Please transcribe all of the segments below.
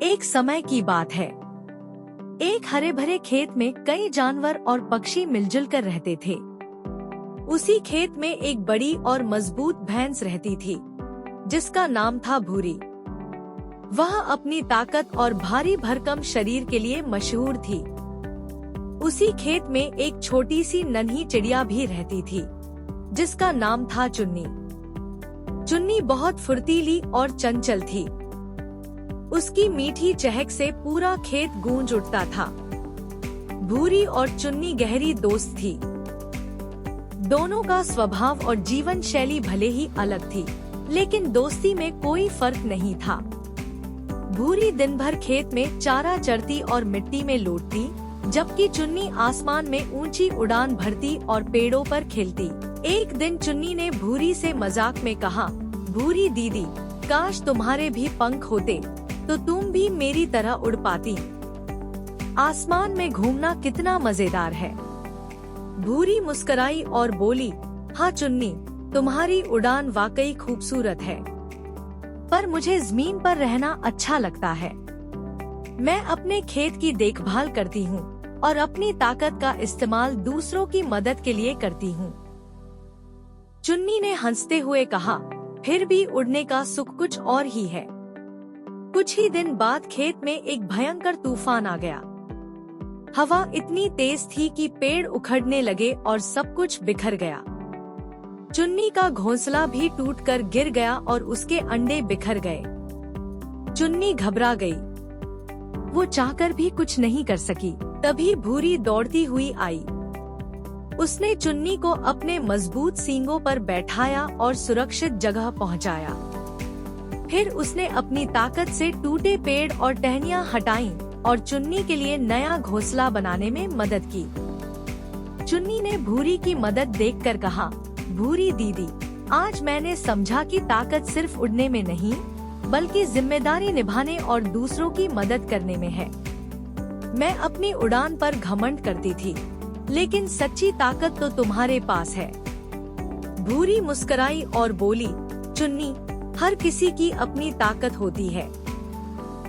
एक समय की बात है। एक हरे भरे खेत में कई जानवर और पक्षी मिलजुल कर रहते थे। उसी खेत में एक बड़ी और मजबूत भैंस रहती थी, जिसका नाम था भूरी। वह अपनी ताकत और भारी भरकम शरीर के लिए मशहूर थी। उसी खेत में एक छोटी सी नन्ही चिड़िया भी रहती थी, जिसका नाम था चुन्नी। चुन्नी बहुत फुर्तीली और चंचल थी। उसकी मीठी चहक से पूरा खेत गूंज उठता था। भूरी और चुन्नी गहरी दोस्त थी। दोनों का स्वभाव और जीवन शैली भले ही अलग थी, लेकिन दोस्ती में कोई फर्क नहीं था। भूरी दिन भर खेत में चारा चरती और मिट्टी में लौटती, जबकि चुन्नी आसमान में ऊंची उड़ान भरती और पेड़ों पर खेलती। एक दिन चुन्नी ने भूरी से मजाक में कहा, भूरी दीदी, काश तुम्हारे भी पंख होते तो तुम भी मेरी तरह उड़ पाती। आसमान में घूमना कितना मजेदार है। भूरी मुस्कुराई और बोली, हाँ चुन्नी, तुम्हारी उड़ान वाकई खूबसूरत है, पर मुझे जमीन पर रहना अच्छा लगता है। मैं अपने खेत की देखभाल करती हूँ और अपनी ताकत का इस्तेमाल दूसरों की मदद के लिए करती हूँ। चुन्नी ने हंसते हुए कहा, फिर भी उड़ने का सुख कुछ और ही है। कुछ ही दिन बाद खेत में एक भयंकर तूफान आ गया। हवा इतनी तेज थी कि पेड़ उखड़ने लगे और सब कुछ बिखर गया। चुन्नी का घोंसला भी टूटकर गिर गया और उसके अंडे बिखर गए। चुन्नी घबरा गई। वो चाहकर भी कुछ नहीं कर सकी। तभी भूरी दौड़ती हुई आई। उसने चुन्नी को अपने मजबूत सींगों पर बैठाया और सुरक्षित जगह पहुंचाया। फिर उसने अपनी ताकत से टूटे पेड़ और टहनियां हटाईं और चुन्नी के लिए नया घोंसला बनाने में मदद की। चुन्नी ने भूरी की मदद देखकर कहा, भूरी दीदी, आज मैंने समझा कि ताकत सिर्फ उड़ने में नहीं, बल्कि जिम्मेदारी निभाने और दूसरों की मदद करने में है। मैं अपनी उड़ान पर घमंड करती थी, लेकिन सच्ची ताकत तो तुम्हारे पास है। भूरी मुस्कुराई और बोली, चुन्नी, हर किसी की अपनी ताकत होती है।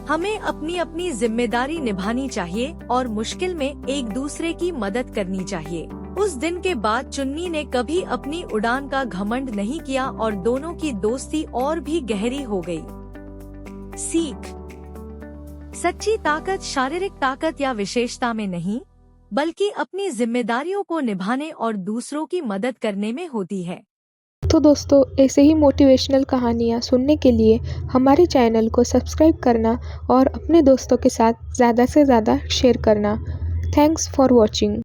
हमें अपनी अपनी जिम्मेदारी निभानी चाहिए और मुश्किल में एक दूसरे की मदद करनी चाहिए। उस दिन के बाद चुन्नी ने कभी अपनी उड़ान का घमंड नहीं किया और दोनों की दोस्ती और भी गहरी हो गई। सीख: सच्ची ताकत शारीरिक ताकत या विशेषता में नहीं, बल्कि अपनी जिम्मेदारियों को निभाने और दूसरों की मदद करने में होती है। तो दोस्तों, ऐसे ही मोटिवेशनल कहानियाँ सुनने के लिए हमारे चैनल को सब्सक्राइब करना और अपने दोस्तों के साथ ज़्यादा से ज़्यादा शेयर करना। Thanks for watching.